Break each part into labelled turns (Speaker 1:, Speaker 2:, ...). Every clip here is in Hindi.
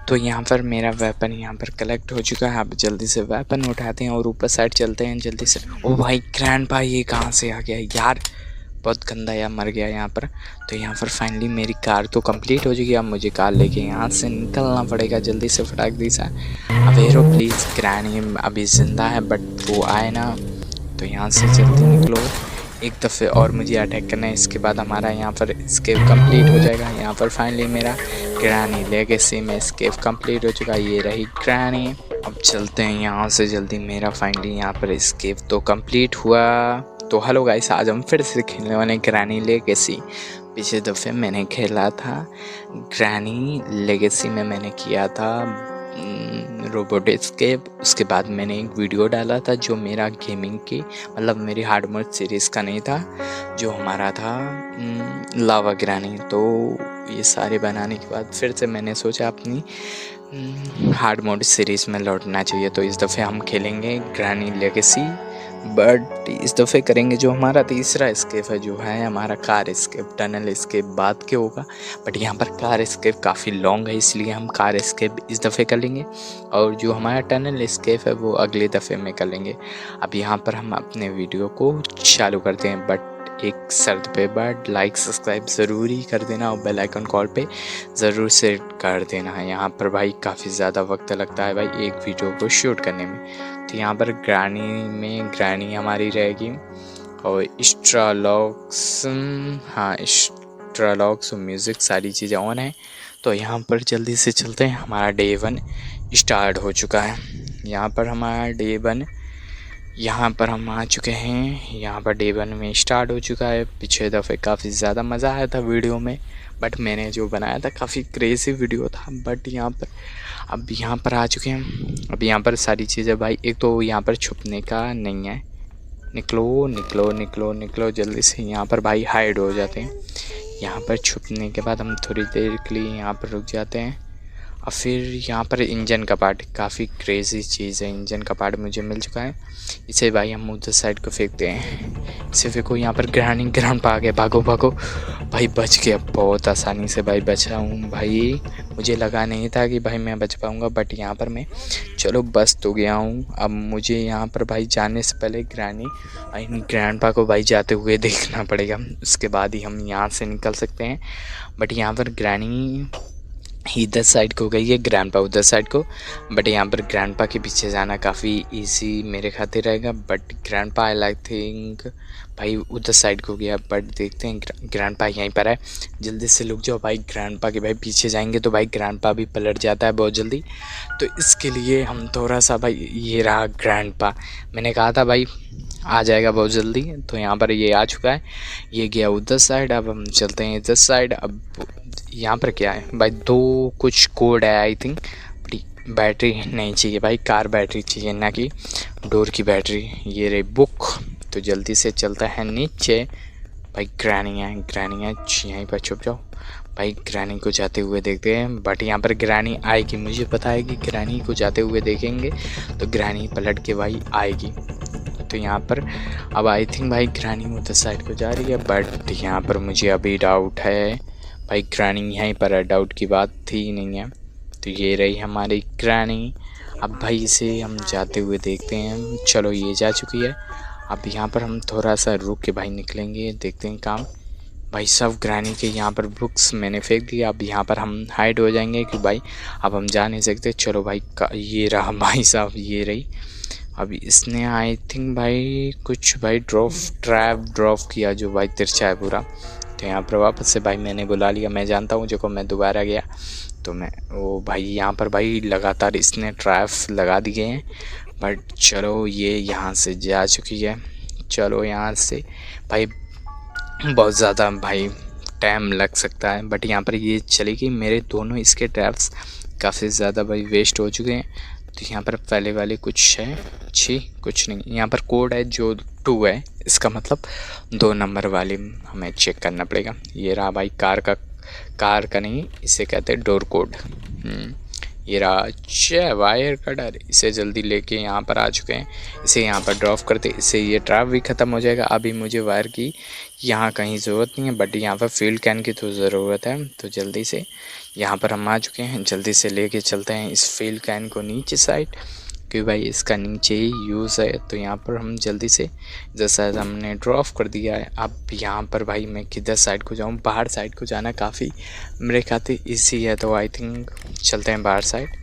Speaker 1: तो यहाँ पर मेरा वेपन यहाँ पर कलेक्ट हो चुका है। अब जल्दी से वेपन उठाते हैं और ऊपर साइड चलते हैं जल्दी से। ओ भाई ग्रैंडपा ये कहाँ से आ गया यार, बहुत गंदा यार, मर गया यहाँ पर। तो यहाँ पर फाइनली मेरी कार तो कंप्लीट हो चुकी है। अब मुझे कार लेके यहाँ से निकलना पड़ेगा जल्दी से, फटाक दी सा। अब हेरो प्लीज़, ग्रैनी अभी ज़िंदा है बट वो आए ना, तो यहाँ से जल्दी निकलो एक दफ़े और मुझे अटैक करना है। इसके बाद हमारा यहाँ पर स्केप कंप्लीट हो जाएगा। यहाँ पर फाइनली मेरा ग्रैनी लेगेसी में स्केप कंप्लीट हो चुका है। ये रही ग्रैनी। अब चलते हैं यहाँ से जल्दी। मेरा फाइनली यहाँ पर स्केप तो कंप्लीट हुआ। तो हेलो गाइस, आज हम फिर से खेलने वाले ग्रैनी लेगेसी। पिछले दफ़े मैंने खेला था ग्रैनी लेगेसी में, मैंने किया था रोबोट एस्केप। उसके बाद मैंने एक वीडियो डाला था जो मेरा गेमिंग की मतलब मेरी हार्ड मोड सीरीज़ का नहीं था, जो हमारा था लावा ग्रैनी। तो ये सारे बनाने के बाद फिर से मैंने सोचा अपनी हार्ड मोड सीरीज़ में लौटना चाहिए। तो इस दफ़े हम खेलेंगे ग्रैनी लेगेसी, बट इस दफ़े करेंगे जो हमारा तीसरा एस्केप है, जो है हमारा कार एस्केप। टनल एस्केप बाद के होगा, बट यहाँ पर कार एस्केप काफ़ी लॉन्ग है, इसलिए हम कार एस्केप इस दफ़े कर लेंगे और जो हमारा टनल एस्केप है वो अगले दफ़े में कर लेंगे। अब यहाँ पर हम अपने वीडियो को चालू करते हैं, बट एक शर्त पे, बट लाइक सब्सक्राइब ज़रूरी कर देना और बेल आइकन कॉल पे ज़रूर सेट कर देना है। यहाँ पर भाई काफ़ी ज़्यादा वक्त लगता है भाई एक वीडियो को शूट करने में। तो यहाँ पर ग्रैनी हमारी रहेगी और स्ट्रालॉक्स, हाँ स्ट्रालॉक्स म्यूज़िक सारी चीज़ें ऑन है। तो यहाँ पर जल्दी से चलते हैं। हमारा डे 1 स्टार्ट हो चुका है। यहाँ पर हमारा डे 1, यहाँ पर हम आ चुके हैं। यहाँ पर डे 1 में स्टार्ट हो चुका है। पिछले दफ़े काफ़ी ज़्यादा मज़ा आया था वीडियो में, बट मैंने जो बनाया था काफ़ी क्रेज़ी वीडियो था। बट यहाँ पर अब यहाँ पर आ चुके हैं। अब यहाँ पर सारी चीज़ें भाई, एक तो यहाँ पर छुपने का नहीं है, निकलो निकलो निकलो निकलो जल्दी से। यहाँ पर भाई हाइड हो जाते हैं। यहाँ पर छुपने के बाद हम थोड़ी देर के लिए यहाँ पर रुक जाते हैं और फिर यहाँ पर इंजन का पार्ट, काफ़ी क्रेज़ी चीज़ है। इंजन का पार्ट मुझे मिल चुका है। इसे भाई हम उधर साइड को फेंकते हैं। इसे फेंको। यहाँ पर ग्राउंड पा गए, भागो भागो भाई, बच गया बहुत आसानी से भाई, बचा हूँ भाई। मुझे लगा नहीं था कि भाई मैं बच पाऊँगा, बट यहाँ पर मैं चलो बच तो गया हूँ। अब मुझे यहाँ पर भाई जाने से पहले ग्रैंडपा को भाई जाते हुए देखना पड़ेगा, उसके बाद ही हम यहाँ से निकल सकते हैं। बट यहाँ पर ग्रैनी इधर साइड को गई है, ग्रैंडपा उधर साइड को। बट यहाँ पर ग्रैंडपा के पीछे जाना काफ़ी इजी मेरे खातिर रहेगा, but grandpa I like think भाई उधर साइड को गया। बट देखते हैं, ग्रैंडपा यहीं पर है। जल्दी से लुक जाओ भाई, ग्रैंडपा के भाई पीछे जाएंगे तो भाई ग्रैंडपा भी पलट जाता है बहुत जल्दी। तो इसके लिए हम थोड़ा सा भाई, ये रहा ग्रैंडपा, मैंने कहा था भाई आ जाएगा बहुत जल्दी। तो यहाँ पर ये आ चुका है, ये गया उधर साइड। अब हम चलते हैं इधर साइड। अब यहाँ पर क्या है भाई, दो कुछ कोड है आई थिंक। बैटरी नहीं चाहिए भाई, कार बैटरी चाहिए ना कि डोर की बैटरी। ये रही बुक। तो जल्दी से चलता है नीचे। भाई ग्रैनी है यहीं पर छुप जाओ भाई। ग्रैनी को जाते हुए देखते हैं, बट यहाँ पर ग्रैनी आएगी, मुझे पता है कि ग्रैनी को जाते हुए देखेंगे तो ग्रैनी पलट के भाई आएगी। तो यहाँ पर अब आई थिंक भाई ग्रैनी उधर साइड को जा रही है, बट यहाँ पर मुझे अभी डाउट है भाई, ग्रैनी यहीं पर है, डाउट की बात थी नहीं है। तो ये रही हमारी ग्रैनी। अब भाई इसे हम जाते हुए देखते हैं। चलो ये जा चुकी है। अब यहाँ पर हम थोड़ा सा रुक के भाई निकलेंगे, देखते हैं काम। भाई सब ग्रैनी के यहाँ पर बुक्स मैंने फेंक दिया। अब यहाँ पर हम हाइड हो जाएंगे कि भाई अब हम जा नहीं सकते। चलो भाई ये रहा भाई साहब, ये रही। अभी इसने आई थिंक भाई कुछ भाई ड्रॉप किया जो भाई तिरछा है पूरा। तो यहाँ पर वापस से भाई मैंने बुला लिया, मैं जानता हूँ जो मैं दोबारा गया तो मैं वो भाई यहाँ पर भाई लगातार इसने ट्रैप लगा दिए हैं। बट चलो ये यहाँ से जा चुकी है। चलो यहाँ से भाई बहुत ज़्यादा भाई टाइम लग सकता है, बट यहाँ पर ये चलेगी। मेरे दोनों इसके ट्रैप्स काफ़ी ज़्यादा भाई वेस्ट हो चुके हैं। तो यहाँ पर पहले वाले कुछ है, कुछ नहीं। यहाँ पर कोड है जो 2 है, इसका मतलब 2 नंबर वाली हमें चेक करना पड़ेगा। ये रहा भाई कार का नहीं, इसे कहते हैं डोर कोड। ये रहा वायर कटर, इसे जल्दी लेके यहाँ पर आ चुके हैं। इसे यहाँ पर ड्रॉप करते, इससे ये ट्रैप भी ख़त्म हो जाएगा। अभी मुझे वायर की यहाँ कहीं ज़रूरत नहीं है, बट यहाँ पर फील्ड कैन की तो ज़रूरत है। तो जल्दी से यहाँ पर हम आ चुके हैं, जल्दी से लेके चलते हैं इस फ्यूल कैन को नीचे साइड, क्योंकि भाई इसका नीचे ही यूज़ है। तो यहाँ पर हम जल्दी से जैसा हमने ड्रॉप कर दिया है। अब यहाँ पर भाई मैं किधर साइड को जाऊँ, बाहर साइड को जाना काफ़ी मेरे ख्याल ईजी है, तो आई थिंक चलते हैं बाहर साइड।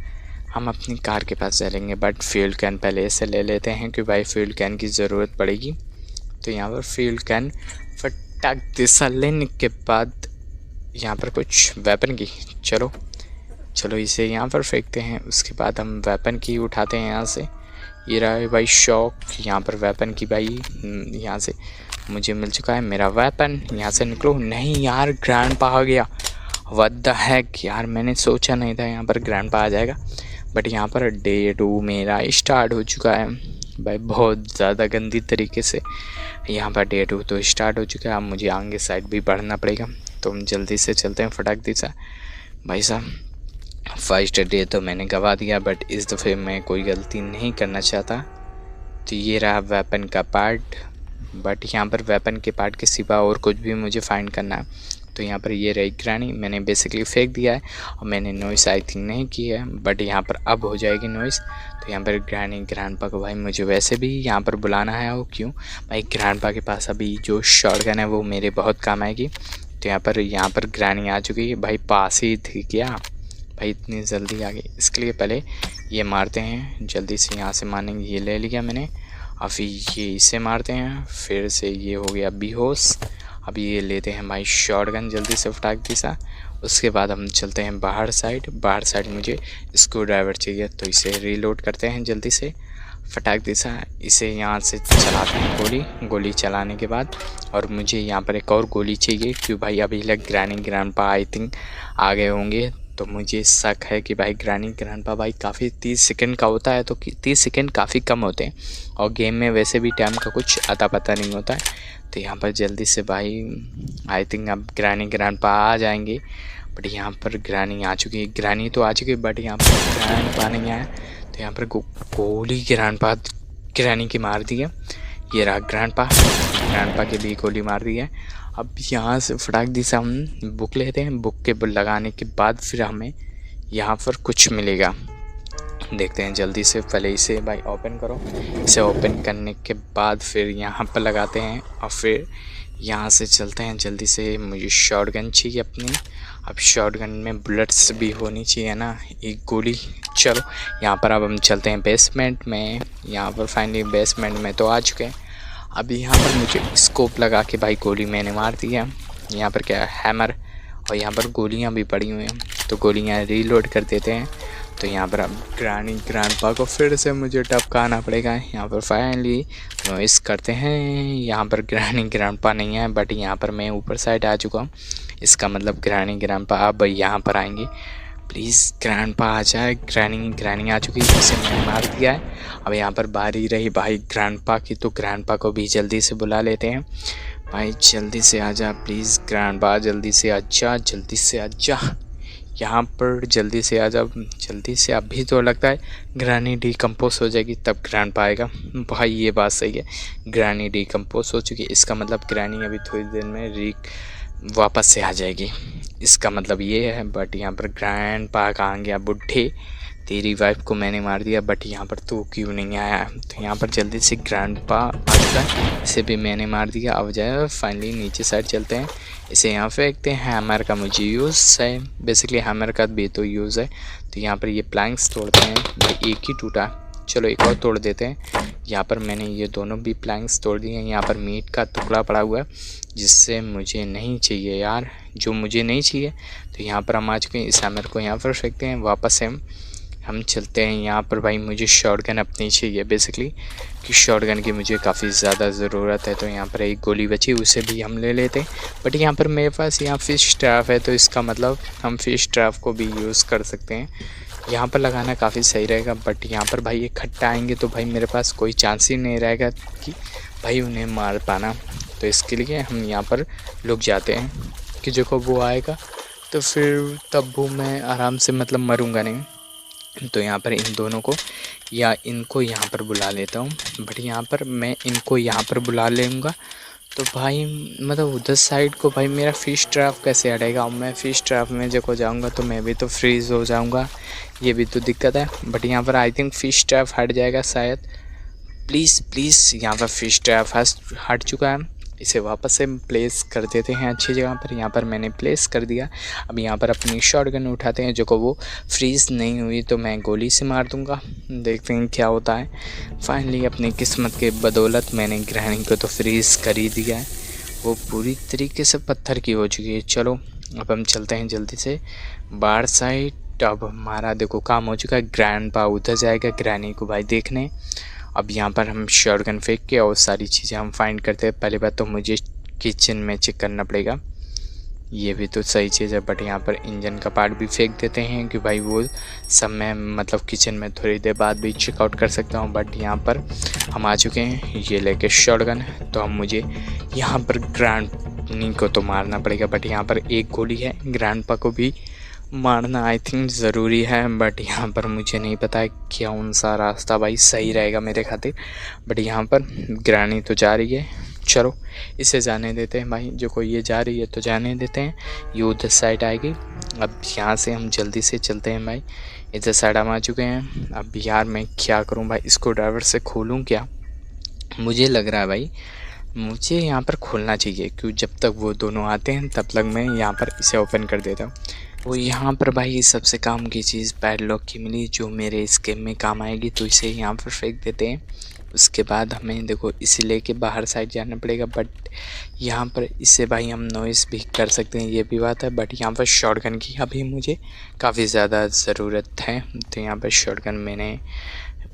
Speaker 1: हम अपनी कार के पास चलेंगे, बट फ्यूल कैन पहले से ले लेते हैं क्योंकि भाई फ्यूल कैन की ज़रूरत पड़ेगी। तो यहाँ पर फ्यूल कैन फटाक दिशा लेने के बाद यहाँ पर कुछ वेपन की चलो इसे यहाँ पर फेंकते हैं। उसके बाद हम वेपन की उठाते हैं यहाँ से। ये रहा है भाई शॉक, यहाँ पर वेपन की भाई यहाँ से मुझे मिल चुका है मेरा वेपन। यहाँ से निकलो। नहीं यार, ग्रैंडपा आ गया। व्हाट द हेक यार, मैंने सोचा नहीं था यहाँ पर ग्रैंडपा आ जाएगा। बट यहाँ पर डे 2 मेरा स्टार्ट हो चुका है भाई, बहुत ज़्यादा गंदी तरीके से। यहाँ पर डे 2 तो स्टार्ट हो चुका है। अब मुझे आगे साइड भी बढ़ना पड़ेगा, तो हम जल्दी से चलते हैं फटाक दी सा। भाई साहब, फर्स्ट डे तो मैंने गवा दिया, बट इस दफ़े मैं कोई गलती नहीं करना चाहता। तो ये रहा वेपन का पार्ट, बट यहाँ पर वेपन के पार्ट के सिवा और कुछ भी मुझे फाइंड करना है। तो यहाँ पर ये रही ग्रैनी, मैंने बेसिकली फेंक दिया है और मैंने नॉइस आई थिंक नहीं की है, बट यहाँ पर अब हो जाएगी नॉइस। तो यहाँ पर ग्रैनी ग्रैंडपा को भाई मुझे वैसे भी यहाँ पर बुलाना है। वो क्यों भाई, ग्रैंडपा के पास अभी जो शॉटगन है वो मेरे बहुत काम आएगी। तो यहाँ पर ग्रैनी आ चुकी है भाई, पास ही थी क्या भाई, इतनी जल्दी आ गई। इसके लिए पहले ये मारते हैं जल्दी से, यहाँ से मारेंगे। ये ले लिया मैंने, अभी ये इसे मारते हैं, फिर से ये हो गया बेहोश। अभी ये लेते हैं भाई शॉटगन जल्दी से फटाक दी सा। उसके बाद हम चलते हैं बाहर साइड मुझे स्क्रू ड्राइवर चाहिए, तो इसे रीलोड करते हैं जल्दी से फटाक दी सा। इसे यहाँ से चलाते हैं गोली चलाने के बाद, और मुझे यहाँ पर एक और गोली चाहिए क्योंकि भाई अभी लग ग्रैनी ग्रैंडपा आई थिंक आ गए होंगे। तो मुझे शक है कि भाई ग्रैनी ग्रैंडपा भाई काफ़ी 30 सेकंड का होता है, तो 30 सेकंड काफ़ी कम होते हैं, और गेम में वैसे भी टाइम का कुछ अता पता नहीं होता है। तो यहाँ पर जल्दी से भाई आई थिंक अब ग्रैनी ग्रैंडपा आ जाएंगे, बट यहाँ पर ग्रैनी आ चुकी है। ग्रैनी तो आ चुकी है, बट यहाँ पर ग्रैंडपा नहीं आया। तो यहाँ पर गोली ग्रैनी की मार दी है। ये रहा ग्रैंडपा के भी गोली मार दी है। अब यहाँ से फटाक दी से हम बुक लेते हैं, बुक के लगाने के बाद फिर हमें यहाँ पर कुछ मिलेगा, देखते हैं जल्दी से। पहले इसे भाई ओपन करो, इसे ओपन करने के बाद फिर यहाँ पर लगाते हैं, और फिर यहाँ से चलते हैं जल्दी से। मुझे शॉटगन चाहिए अपनी, अब शॉटगन में बुलेट्स भी होनी चाहिए ना, एक गोली। चलो यहाँ पर अब हम चलते हैं बेसमेंट में। यहाँ पर फाइनली बेसमेंट में तो आ चुके हैं। अभी यहाँ पर मुझे स्कोप लगा के भाई गोली मैंने मार दी है। यहाँ पर क्या है, हैमर, और यहाँ पर गोलियाँ भी पड़ी हुई हैं, तो गोलियाँ रीलोड कर देते हैं। तो यहाँ पर अब ग्रैनी ग्रैंडपा को फिर से मुझे टपकाना पड़ेगा। यहाँ पर फाइनली नॉइस करते हैं। यहाँ पर ग्रैनी ग्रैंडपा नहीं है, बट यहाँ पर मैं ऊपर साइड आ चुका हूँ। इसका मतलब ग्रैनी ग्रैंडपा अब यहाँ पर आएंगे। प्लीज़ ग्रैंडपा आ जाए। ग्रैनी आ चुकी है, जिसे मैंने मार दिया है। अब यहाँ पर बारी रही भाई ग्रैंडपा की, तो ग्रैंडपा को भी जल्दी से बुला लेते हैं। भाई जल्दी से आ जा प्लीज़ ग्रैंडपा, जल्दी से आ जा यहाँ पर, जल्दी से आ जा जल्दी से। अभी तो लगता है ग्रैनी डिकम्पोज हो जाएगी तब ग्रैंडपा आएगा। भाई ये बात सही है, ग्रैनी डिकम्पोज हो चुकी है, इसका मतलब ग्रैनी अभी थोड़ी देर में वापस से आ जाएगी, इसका मतलब ये है। बट यहाँ पर ग्रैंडपा कहाँ गया बुढ़े, तेरी वाइफ को मैंने मार दिया, बट यहाँ पर तू क्यों नहीं आया। तो यहाँ पर जल्दी से ग्रैंडपा आ चुका है, इसे भी मैंने मार दिया। अब जाए फाइनली नीचे साइड चलते हैं, इसे यहाँ फेंकते हैं। हैमर का मुझे यूज़ है, बेसिकली हैमर का भी तो यूज़ है। तो यहाँ पर ये प्लैंक्स तोड़ते हैं, भाई एक ही टूटा, चलो एक और तोड़ देते हैं। यहाँ पर मैंने ये दोनों भी प्लैंक्स तोड़ दिए हैं। यहाँ पर मीट का टुकड़ा पड़ा हुआ है, जिससे मुझे नहीं चाहिए यार, जो मुझे नहीं चाहिए। तो यहाँ पर हम आ चुके हैं, इस हैमर को यहाँ पर फेंकते हैं। वापस से हम चलते हैं यहाँ पर। भाई मुझे शॉटगन अपनी चाहिए बेसिकली, कि शॉटगन की मुझे काफ़ी ज़्यादा ज़रूरत है। तो यहाँ पर एक गोली बची, उसे भी हम ले लेते हैं। बट यहाँ पर मेरे पास यहाँ फिश ट्रैप है, तो इसका मतलब हम फिश ट्रैप को भी यूज़ कर सकते हैं। यहाँ पर लगाना काफ़ी सही रहेगा, बट यहाँ पर भाई ये खट्टा आएंगे, तो भाई मेरे पास कोई चांस ही नहीं रहेगा कि भाई उन्हें मार पाना। तो इसके लिए हम यहाँ पर रुक जाते हैं कि जो को वो आएगा, तो फिर तब वो मैं आराम से मतलब मरूंगा नहीं। तो यहाँ पर इन दोनों को या इनको यहाँ पर बुला लेता हूँ, बट यहाँ पर मैं इनको यहाँ पर बुला लूँगा। तो भाई मतलब उधर साइड को भाई मेरा फिश ट्रैप कैसे हटेगा। और मैं फिश ट्रैप में जब जाऊँगा तो मैं भी तो फ्रीज़ हो जाऊँगा, ये भी तो दिक्कत है। बट यहाँ पर आई थिंक फिश ट्रैप हट जाएगा शायद। प्लीज़ प्लीज़, यहाँ पर फिश ट्रैप हट चुका है। इसे वापस से प्लेस कर देते हैं अच्छी जगह पर। यहाँ पर मैंने प्लेस कर दिया। अब यहाँ पर अपनी शॉटगन उठाते हैं, जो को वो फ्रीज़ नहीं हुई तो मैं गोली से मार दूँगा। देखते हैं क्या होता है। फाइनली अपनी किस्मत के बदौलत मैंने ग्रैनी को तो फ्रीज़ कर ही दिया है, वो पूरी तरीके से पत्थर की हो चुकी है। चलो अब हम चलते हैं जल्दी से बाहर साइड। अब हमारा देखो काम हो चुका है। ग्रैंडपा उधर जाएगा ग्रैनी को भाई देखने। अब यहाँ पर हम शॉटगन फेंक के और सारी चीज़ें हम फाइंड करते हैं। पहली बात तो मुझे किचन में चेक करना पड़ेगा, ये भी तो सही चीज़ है। बट यहाँ पर इंजन का पार्ट भी फेंक देते हैं कि भाई वो सब मैं मतलब किचन में थोड़ी देर बाद भी चेकआउट कर सकता हूँ। बट यहाँ पर हम आ चुके हैं ये लेके शॉटगन। तो हम मुझे यहाँ पर ग्रैंडनी को तो मारना पड़ेगा। बट यहाँ पर एक गोली है, ग्रैंडपा को भी मारना आई थिंक ज़रूरी है। बट यहाँ पर मुझे नहीं पता है कौन सा रास्ता भाई सही रहेगा मेरे खातिर। बट यहाँ पर ग्रैनी तो जा रही है, चलो इसे जाने देते हैं भाई। जो कोई ये जा रही है तो जाने देते हैं, ये उधर साइड आएगी। अब यहाँ से हम जल्दी से चलते हैं भाई। इधर साइड हम आ चुके हैं। अब यार मैं क्या करूँ भाई, इसको ड्राइवर से खोलूँ क्या। मुझे लग रहा है भाई मुझे यहाँ पर खोलना चाहिए, क्योंकि जब तक वो दोनों आते हैं तब तक मैं यहाँ पर इसे ओपन कर देता हूँ। वो यहाँ पर भाई सबसे काम की चीज़ पैडलॉक की मिली, जो मेरे इस गेम में काम आएगी। तो इसे यहाँ पर फेंक देते हैं। उसके बाद हमें देखो इसे लेके बाहर साइड जाना पड़ेगा। बट यहाँ पर इससे भाई हम नॉइस भी कर सकते हैं, ये भी बात है। बट यहाँ पर शॉटगन की अभी मुझे काफ़ी ज़्यादा ज़रूरत है। तो यहाँ पर शॉटगन मैंने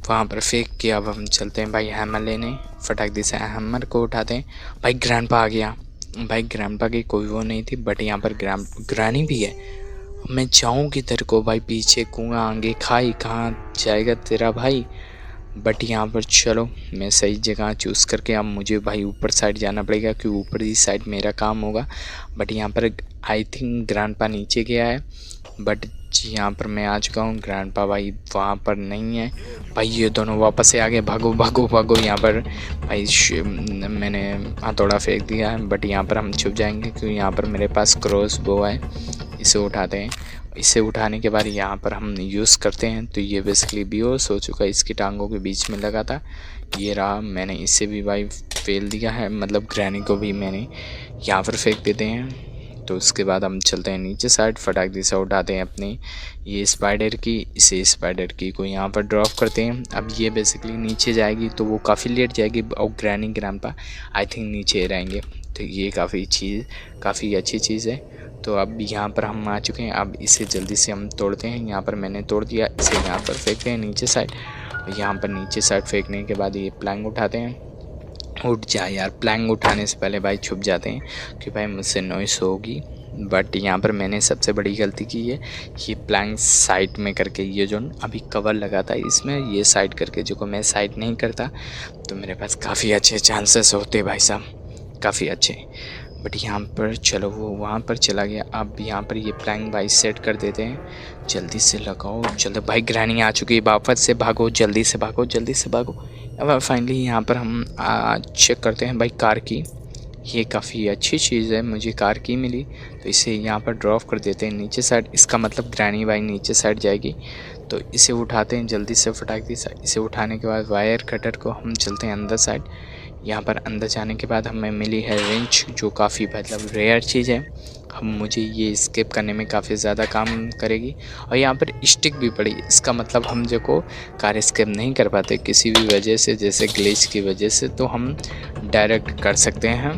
Speaker 1: वहाँ पर फेंक के अब हम चलते हैं भाई हैमर लेने। फटाक से हैमर को उठाते हैं। भाई ग्रैंडपा आ गया। भाई ग्रैंडपा की कोई वो नहीं थी, बट यहाँ पर ग्रैनी भी है। मैं जाऊँ किधर को भाई, पीछे कुआं आगे खाई, कहाँ जाएगा तेरा भाई। बट यहाँ पर चलो मैं सही जगह चूज़ करके अब मुझे भाई ऊपर साइड जाना पड़ेगा, क्योंकि ऊपर ही साइड मेरा काम होगा। बट यहाँ पर आई थिंक ग्रैंडपा नीचे गया है। बट यहाँ पर मैं आ चुका हूँ, ग्रैंडपा भाई वहाँ पर नहीं है। भाई ये दोनों वापस से आ गए, भागो भागो भागो। यहाँ पर भाई मैंने हथौड़ा फेंक दिया है। बट यहाँ पर हम छुप जाएंगे, क्योंकि यहाँ पर मेरे पास क्रॉस बो है। इसे उठाते हैं। इसे उठाने के बाद यहाँ पर हम यूज़ करते हैं। तो ये बेसिकली बेहोश हो चुका है, इसकी टांगों के बीच में लगा था। ये रहा, मैंने इसे भी भाई फेल दिया है, मतलब ग्रैनी को भी मैंने यहाँ पर फेंक देते हैं। तो उसके बाद हम चलते हैं नीचे साइड, फटाक से उठाते हैं अपनी ये स्पाइडर की, इसे स्पाइडर की को यहाँ पर ड्रॉप करते हैं। अब ये बेसिकली नीचे जाएगी तो वो काफ़ी लेट जाएगी, और ग्रैनी ग्रैंडपा आई थिंक नीचे रहेंगे। तो ये काफ़ी अच्छी चीज़ है। तो अब यहाँ पर हम आ चुके हैं। अब इसे जल्दी से हम तोड़ते हैं। यहाँ पर मैंने तोड़ दिया, इसे यहाँ पर फेंकते हैं नीचे साइड। यहाँ पर नीचे साइड फेंकने के बाद ये प्लैंक उठाते हैं। उठ जा यार, प्लैंक उठाने से पहले भाई छुप जाते हैं कि भाई मुझसे नॉइस होगी। बट यहाँ पर मैंने सबसे बड़ी गलती की है, ये प्लैंक साइड में करके, ये जो अभी कवर लगा था इसमें, ये साइड करके, जो को मैं साइड नहीं करता तो मेरे पास काफ़ी अच्छे चांसेस होते भाई साहब, काफ़ी अच्छे। बट यहाँ पर चलो वो वहाँ पर चला गया। अब यहाँ पर ये प्लैंक भाई सेट कर देते हैं। जल्दी से लगाओ, जल्दी भाई ग्रैनी आ चुकी है, वापस से भागो, जल्दी से भागो, जल्दी से भागो। अब फाइनली यहाँ पर हम चेक करते हैं भाई कार की। ये काफ़ी अच्छी चीज़ है, मुझे कार की मिली, तो इसे यहाँ पर ड्रॉप कर देते हैं नीचे साइड। इसका मतलब ग्रैनी भाई नीचे साइड जाएगी। तो इसे उठाते हैं जल्दी से, फटाक से। इसे उठाने के बाद वायर कटर को हम चलते हैं अंदर साइड। यहाँ पर अंदर जाने के बाद हमें मिली है रेंच, जो काफ़ी मतलब रेयर चीज़ है। हम मुझे ये स्केप करने में काफ़ी ज़्यादा काम करेगी। और यहाँ पर स्टिक भी पड़ी, इसका मतलब हम जो को कार स्केप नहीं कर पाते किसी भी वजह से, जैसे ग्लिच की वजह से, तो हम डायरेक्ट कर सकते हैं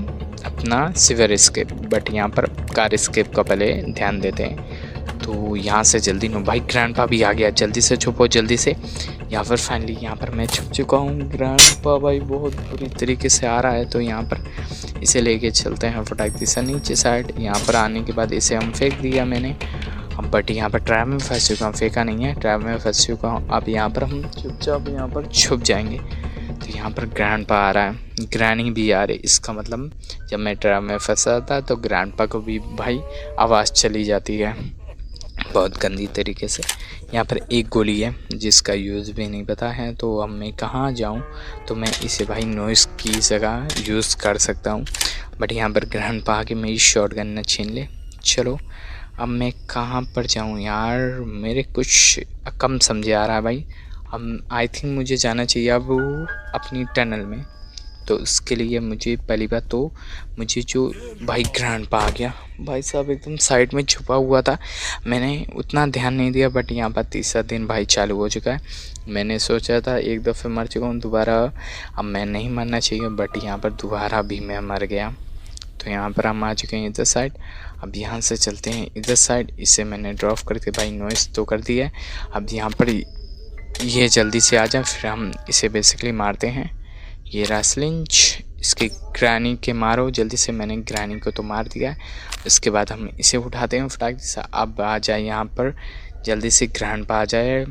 Speaker 1: अपना सिवियर स्केप। बट यहाँ पर कार स्केप का पहले ध्यान देते हैं। तो यहाँ से जल्दी नो भाई, ग्रैंडपा भी आ गया, जल्दी से छुपो जल्दी से। यहाँ पर फाइनली यहाँ पर मैं छुप चुका हूँ। ग्रैंडपा भाई बहुत बुरी तरीके से आ रहा है, तो यहाँ पर इसे लेके चलते हैं फटाक से नीचे साइड। यहाँ पर आने के बाद इसे हम फेंक दिया मैंने। बट यहाँ पर ट्रैप में फंस चुका हूँ, फेंका नहीं है, ट्रैप में फंस चुका हूँ। अब यहाँ पर हम चुपचाप यहाँ पर छुप जाएंगे। तो यहाँ पर ग्रैंडपा आ रहा है, ग्रैनी भी आ रही, इसका मतलब जब मैं ट्रैप में फंसा था तो ग्रैंडपा को भी भाई आवाज़ चली जाती है। बहुत गंदी तरीके से। यहाँ पर एक गोली है जिसका यूज़ भी नहीं पता है, तो अब मैं कहाँ जाऊँ? तो मैं इसे भाई नॉइस की जगह यूज़ कर सकता हूँ, बट यहाँ पर ग्रैंडपा आके मेरी शॉटगन न छीन ले। चलो अब मैं कहाँ पर जाऊँ यार, मेरे कुछ कम समझ आ रहा है भाई। अब आई थिंक मुझे जाना चाहिए अब अपनी टनल में। तो उसके लिए मुझे पहली बात तो मुझे जो भाई ग्रैंडपा आ गया, भाई साहब एकदम साइड में छुपा हुआ था, मैंने उतना ध्यान नहीं दिया। बट यहाँ पर तीसरा दिन भाई चालू हो चुका है। मैंने सोचा था एक दफ़े मर चुका हूँ, दोबारा अब मैं नहीं मरना चाहिए, बट यहाँ पर दोबारा भी मैं मर गया। तो यहाँ पर हम आ चुके हैं इधर साइड। अब यहाँ से चलते हैं इधर साइड। इसे मैंने ड्रॉप करके भाई नॉइस तो कर दिया है। अब यहाँ पर ये जल्दी से आ जाए, फिर हम इसे बेसिकली मारते हैं। ये रासलिंच, इसके ग्रानी के मारो जल्दी से। मैंने ग्रानी को तो मार दिया है। इसके बाद हम इसे उठाते हैं फटाक से। अब आ जाए यहाँ पर जल्दी से ग्रैंडपा आ जाए,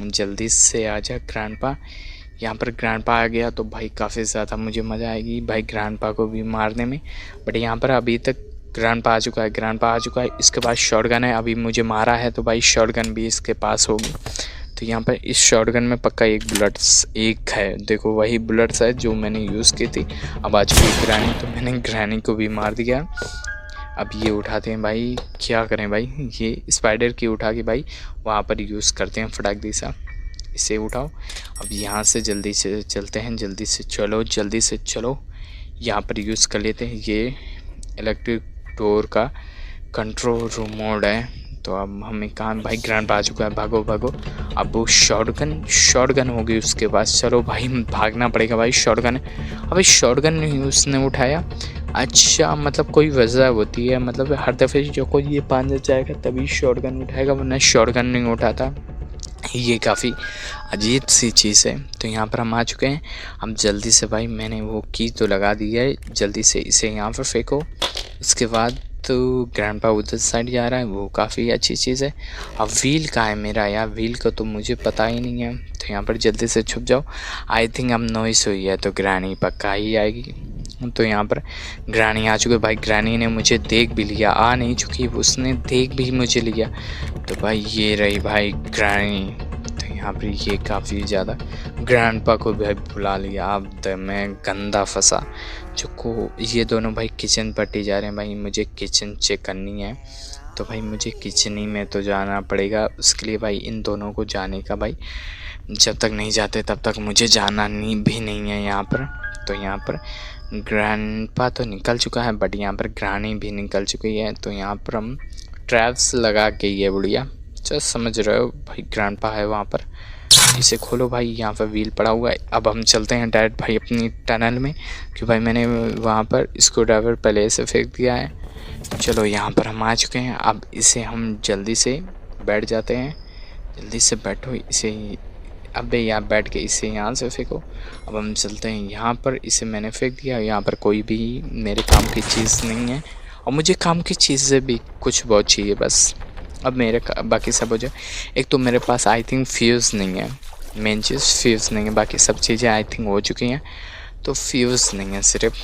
Speaker 1: जल्दी से आ जाए ग्रैंडपा। यहाँ पर ग्रैंडपा आ गया तो भाई काफ़ी ज़्यादा मुझे मज़ा आएगी भाई ग्रैंडपा को भी मारने में। बट यहाँ पर अभी तक ग्रैंडपा आ चुका है, ग्रैंडपा आ चुका है। इसके बाद शॉटगन है, अभी मुझे मारा है तो भाई शॉटगन भी इसके पास होगी। तो यहाँ पर इस शॉटगन में पक्का एक बुलेट्स एक है, देखो वही बुलेट्स है जो मैंने यूज़ की थी। अब आ चुकी है ग्रैनी, तो मैंने ग्रैनी को भी मार दिया। अब ये उठाते हैं भाई, क्या करें भाई, ये स्पाइडर की उठा के भाई वहाँ पर यूज़ करते हैं फटाक दी सा। इसे उठाओ। अब यहाँ से जल्दी से चलते हैं, जल्दी से चलो, जल्दी से चलो। यहाँ पर यूज़ कर लेते हैं, ये इलेक्ट्रिक डोर का कंट्रोल रूम मोड है। तो अब हमें कहाँ भाई ग्रैंडपा आ चुका है, भागो भागो। अब वो शॉटगन होगी उसके पास। चलो भाई भागना पड़ेगा भाई, शॉटगन। अबे शॉटगन नहीं उसने उठाया, अच्छा मतलब कोई वजह होती है, मतलब हर दफ़े जो कोई ये पांजा जाएगा तभी शॉटगन उठाएगा, वरना शॉटगन नहीं उठाता। ये काफ़ी अजीब सी चीज़ है। तो यहाँ पर हम आ चुके हैं। हम जल्दी से भाई मैंने वो की तो लगा दी है, जल्दी से इसे यहाँ पर फेंको। इसके बाद तो ग्रैंडपा उधर साइड जा रहा है, वो काफ़ी अच्छी चीज़ है। अब व्हील कहाँ है मेरा यार, व्हील का तो मुझे पता ही नहीं है। तो यहाँ पर जल्दी से छुप जाओ। आई थिंक अब नॉइस हुई है तो ग्रैनी पक्का ही आएगी। तो यहाँ पर ग्रैनी आ चुकी है भाई, ग्रैनी ने मुझे देख भी लिया, आ नहीं चुकी उसने देख भी मुझे लिया। तो भाई ये रही भाई ग्रैनी। तो यहाँ पर ये काफ़ी ज़्यादा ग्रैंडपा को भी बुला लिया। अब तो मैं गंदा फंसा। चुको ये दोनों भाई किचन पट्टी जा रहे हैं, भाई मुझे किचन चेक करनी है। तो भाई मुझे किचन ही में तो जाना पड़ेगा, उसके लिए भाई इन दोनों को जाने का भाई जब तक नहीं जाते तब तक मुझे जाना भी नहीं है यहाँ पर। तो यहाँ पर ग्रैंडपा तो निकल चुका है, बट यहाँ पर ग्रानी भी निकल चुकी है। तो यहाँ पर हम ट्रैप्स लगा के ये बढ़िया चल समझ रहे हो भाई, ग्रैंडपा है वहाँ पर। इसे खोलो भाई, यहाँ पर व्हील पड़ा हुआ है। अब हम चलते हैं डायरेक्ट भाई अपनी टनल में, कि भाई मैंने वहाँ पर स्क्रू ड्राइवर पहले से फेंक दिया है। चलो यहाँ पर हम आ चुके हैं। अब इसे हम जल्दी से बैठ जाते हैं, जल्दी से बैठो इसे। अबे यहाँ बैठ के इसे यहाँ से फेंको। अब हम चलते हैं यहाँ पर, इसे मैंने फेंक दिया। यहाँ पर कोई भी मेरे काम की चीज़ नहीं है, और मुझे काम की चीज़ें भी कुछ बहुत चाहिए बस। अब मेरे बाकी सब हो जाए। एक तो मेरे पास आई थिंक फ्यूज़ नहीं है, मेन चीज़ फ्यूज़ नहीं है, बाकी सब चीज़ें आई थिंक हो चुकी हैं। तो फ्यूज़ नहीं है सिर्फ,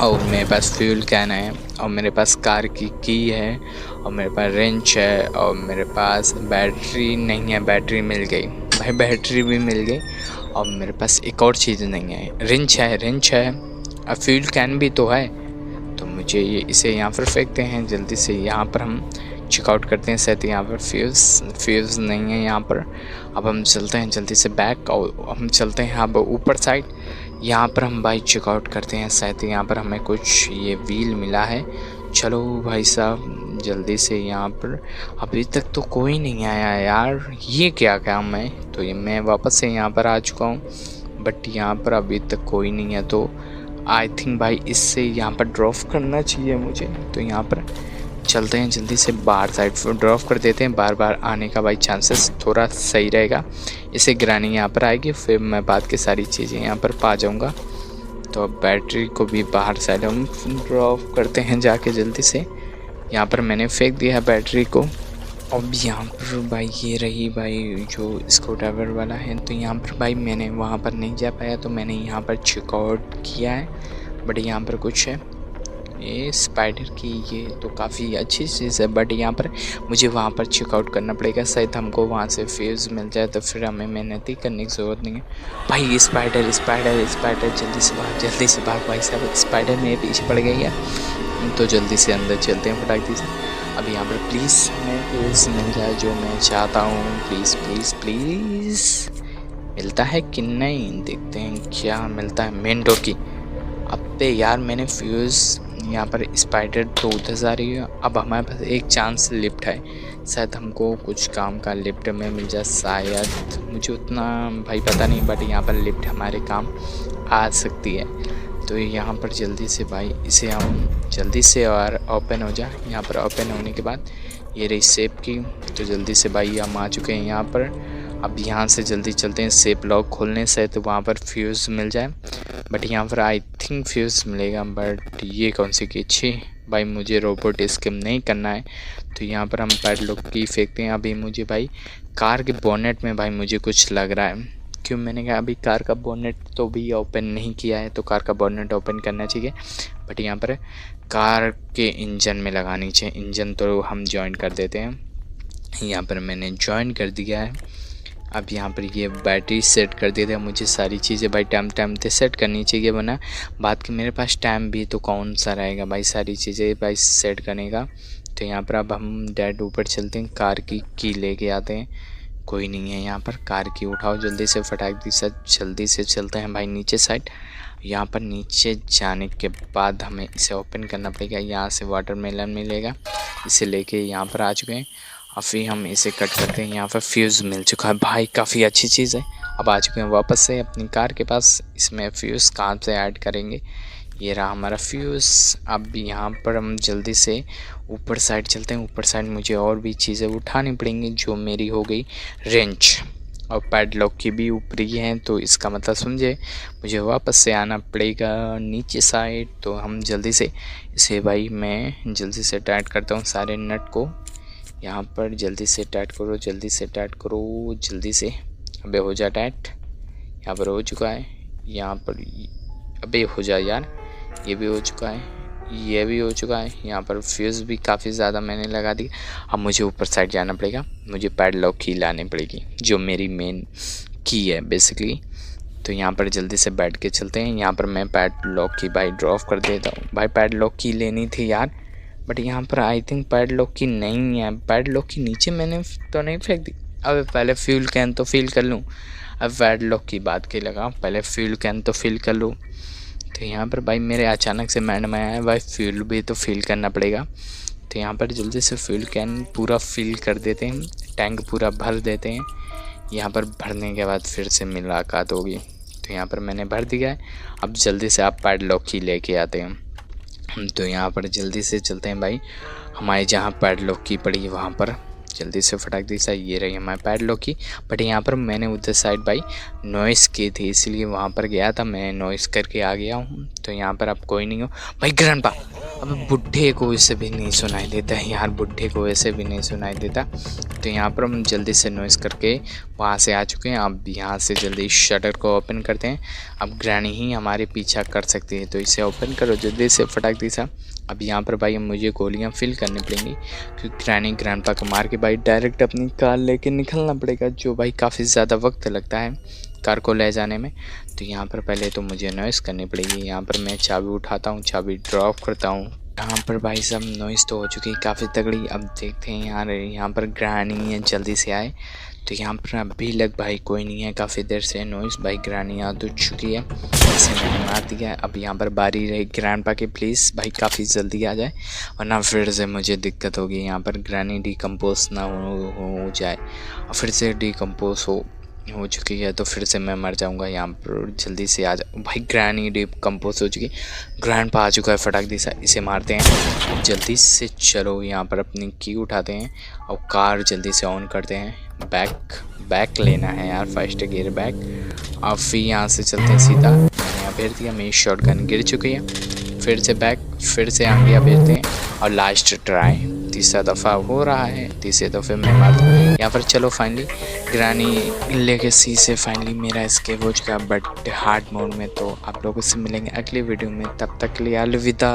Speaker 1: और मेरे पास फ्यूल कैन है, और मेरे पास कार की है, और मेरे पास रेंच है, और मेरे पास बैटरी नहीं है, बैटरी मिल गई भाई, बैटरी भी मिल गई। और मेरे पास एक और चीज़ नहीं है, रेंच है, और फ्यूल कैन भी तो है। तो मुझे ये इसे यहाँ पर फेंकते हैं जल्दी से। यहाँ पर हम चेकआउट करते हैं, शायद यहाँ पर फ्यूज़ नहीं है यहाँ पर। अब हम चलते हैं जल्दी से बैक, और हम चलते हैं अब ऊपर साइड। यहाँ पर हम भाई चेकआउट करते हैं, शायद यहाँ पर हमें कुछ ये व्हील मिला है। चलो भाई साहब जल्दी से यहाँ पर। अभी तक तो कोई नहीं आया यार, ये क्या काम है। तो ये मैं वापस से यहाँ पर आ चुका हूँ, बट यहाँ पर अभी तक कोई नहीं है। तो आई थिंक भाई इससे यहाँ पर ड्रॉप करना चाहिए मुझे। तो यहाँ पर चलते हैं जल्दी से, बाहर साइड पर ड्रॉप कर देते हैं। बार बार आने का भाई चांसेस थोड़ा सही रहेगा। इसे गिरानी यहाँ पर आएगी, फिर मैं बाद की सारी चीज़ें यहाँ पर पा जाऊँगा। तो अब बैटरी को भी बाहर साइड हम ड्रॉप करते हैं जाके जल्दी से। यहाँ पर मैंने फेंक दिया है बैटरी को। अब यहाँ पर भाई ये रही भाई जो स्क्रू ड्राइवर वाला है। तो यहाँ पर भाई मैंने वहाँ पर नहीं जा पाया, तो मैंने यहाँ पर चेकआउट किया है, बट यहाँ पर कुछ है, ये स्पाइडर की ये तो काफ़ी अच्छी चीज़ है, बट यहाँ पर मुझे वहाँ पर चेकआउट करना पड़ेगा। शायद हमको वहाँ से फ्यूज़ मिल जाए तो फिर हमें मेहनत ही करने की ज़रूरत नहीं है। भाई ये स्पाइडर स्पाइडर स्पाइडर, जल्दी से भाग जल्दी से भाग भाई साहब, स्पाइडर मेरे पीछे पड़ गई है। तो जल्दी से अंदर चलते हैं फटाक से। अब यहाँ पर प्लीज़ हमें फ्यूज़ मिल जाए जो मैं चाहता हूँ, प्लीज़ प्लीज़ प्लीज़। मिलता है कि नहीं, देखते हैं क्या मिलता है। मेन डोर की। अब पे यार मैंने फ्यूज़ यहाँ पर, स्पाइडर तो उधर जा रही है। अब हमारे पास एक चांस लिफ्ट है, शायद हमको कुछ काम का लिफ्ट में मिल जाए शायद, मुझे उतना भाई पता नहीं, बट यहाँ पर लिफ्ट हमारे काम आ सकती है। तो यहाँ पर जल्दी से भाई इसे हम जल्दी से और ओपन हो जाए। यहाँ पर ओपन होने के बाद ये रही सेप की, तो जल्दी से भाई हम आ चुके हैं यहाँ पर। अब यहाँ से जल्दी चलते हैं, सेप लॉक खोलने से तो वहाँ पर फ्यूज़ मिल जाए, बट यहाँ पर आई थिंक फ्यूज़ मिलेगा, बट ये कौन सी की अच्छी भाई, मुझे रोबोट स्किम नहीं करना है। तो यहाँ पर हम पैडलॉक की फेंकते हैं। अभी मुझे भाई कार के बोनेट में भाई मुझे कुछ लग रहा है, क्यों मैंने कहा अभी कार का बोनेट तो भी ओपन नहीं किया है, तो कार का बोनेट ओपन करना चाहिए। बट यहाँ पर कार के इंजन में लगानी चाहिए, इंजन तो हम जॉइन कर देते हैं। यहाँ पर मैंने जॉइन कर दिया है। अब यहाँ पर ये बैटरी सेट कर देते हैं। मुझे सारी चीज़ें भाई टाइम से सेट करनी चाहिए, वरना बात कि मेरे पास टाइम भी तो कौन सा रहेगा भाई सारी चीज़ें भाई सेट करने का। तो यहाँ पर अब हम डायरेक्ट ऊपर चलते हैं, कार की लेके आते हैं। कोई नहीं है यहाँ पर, कार की उठाओ जल्दी से फटाक दी से, जल्दी से चलते हैं भाई नीचे साइड। यहाँ पर नीचे जाने के बाद हमें इसे ओपन करना पड़ेगा। यहाँ से वाटरमेलन मिलेगा, इसे लेके यहाँ पर आ चुके हैं। अब फिर हम इसे कट करते हैं। यहाँ पर फ्यूज़ मिल चुका है भाई, काफ़ी अच्छी चीज़ है। अब आ चुके हैं वापस से अपनी कार के पास। इसमें फ्यूज़ कहाँ से ऐड करेंगे, ये रहा हमारा फ्यूज़। अब यहाँ पर हम जल्दी से ऊपर साइड चलते हैं। ऊपर साइड मुझे और भी चीज़ें उठानी पड़ेंगी, जो मेरी हो गई रेंच और पैडलॉक की भी ऊपरी है। तो इसका मतलब समझे, मुझे वापस से आना पड़ेगा नीचे साइड। तो हम जल्दी से इसे भाई मैं जल्दी से टाइट करता हूँ सारे नट को। यहाँ पर जल्दी से टाइट करो, जल्दी से टाइट करो, जल्दी से। अबे हो जा टाइट, यहाँ पर हो चुका है। यहाँ पर अबे हो जा यार, ये भी हो चुका है, ये भी हो चुका है। यहाँ पर फ्यूज़ भी काफ़ी ज़्यादा मैंने लगा दी। अब मुझे ऊपर साइड जाना पड़ेगा, मुझे पैडलॉक की लानी पड़ेगी, जो मेरी मेन की है बेसिकली। तो यहाँ पर जल्दी से बैठ के चलते हैं। यहाँ पर मैं पैडलॉक की भाई ड्रॉप कर देता हूँ। भाई पैडलॉक की लेनी थी यार, बट यहाँ पर आई थिंक पैडलॉक की नहीं है। पैडलॉक की नीचे मैंने तो नहीं फेंक दी। अब पहले फ्यूल कैन तो फिल कर लूँ, अब पैडलॉक की बात की लगा, पहले फ्यूल कैन तो फिल कर लूँ। तो यहाँ पर भाई मेरे अचानक से माइंड में आया भाई फ्यूल भी तो फिल करना पड़ेगा। तो यहाँ पर जल्दी से फ्यूल कैन पूरा फिल कर देते हैं, टैंक पूरा भर देते हैं। यहाँ पर भरने के बाद फिर से मुलाकात होगी। तो यहाँ पर मैंने भर दिया है। अब जल्दी से आप पैडलॉक की लेके आते हैं। तो यहाँ पर जल्दी से चलते हैं भाई, हमारे जहाँ पैडलॉक की पड़ी वहाँ पर जल्दी से फटाक दी सा। ये रही हमारे पैडलॉक की, बट यहाँ पर मैंने उधर साइड भाई नॉइस की थी, इसलिए वहाँ पर गया था, मैं नॉइस करके आ गया हूँ। तो यहाँ पर अब कोई नहीं हो भाई। ग्रैंडपा, अब बुढ़े को वैसे भी नहीं सुनाई देता है यार, बुढ़े को वैसे भी नहीं सुनाई देता। तो यहाँ पर हम जल्दी से नॉइस करके वहाँ से आ चुके हैं। अब यहाँ से जल्दी शटर को ओपन करते हैं। अब ग्रैनी ही हमारे पीछा कर सकती है, तो इसे ओपन करो जल्दी से फटाक दी सा। अब यहाँ पर भाई मुझे गोलियाँ फिल करनी पड़ेंगी, क्योंकि ग्रैनी ग्रैंडपा को मार के भाई डायरेक्ट अपनी कार लेके निकलना पड़ेगा, जो भाई काफ़ी ज़्यादा वक्त लगता है कार को ले जाने में। तो यहाँ पर पहले तो मुझे नॉइस करनी पड़ेगी। यहाँ पर मैं चाबी उठाता हूँ, चाबी ड्रॉप करता हूँ। यहाँ पर भाई सब नॉइस तो हो चुकी है काफ़ी तगड़ी। अब देखते हैं यार, यहाँ पर ग्रैनी है, जल्दी से आए। तो यहाँ पर अभी लग भाई कोई नहीं है, काफ़ी देर से नॉइस भाई ग्रैनी आ तो चुकी है, इसे मैंने मार दिया है। अब यहाँ पर बारी रही ग्रैंडपा की, प्लीज़ भाई काफ़ी जल्दी आ जाए, वरना फिर से मुझे दिक्कत होगी। यहाँ पर ग्रैनी डिकम्पोज ना हो जाए, और फिर से डिकम्पोज हो चुकी है तो फिर से मैं मर जाऊंगा। यहाँ पर जल्दी से आ जा भाई, ग्रैनी डिकम्पोज हो चुकी, ग्रैंडपा आ चुका है, फटाक दी सा इसे मारते हैं। जल्दी से चलो, यहाँ पर अपनी की उठाते हैं और कार जल्दी से ऑन करते हैं। बैक लेना है यार, फर्स्ट गियर बैक। अब फिर यहाँ से चलते हैं सीधा, मैंने यहाँ भेज दिया, मेरी शॉटगन गिर चुकी है। फिर से बैक, फिर से आगे भेजते हैं, और लास्ट ट्राई, तीसरा दफ़ा हो रहा है, तीसरे दफ़े मैं मार दूँ। यहाँ पर चलो फाइनली ग्रैनी लेगेसी से फाइनली मेरा एस्केप हो चुका, बट हार्ड मोड में। तो आप लोगों से मिलेंगे अगले वीडियो में, तब तक के लिए अलविदा।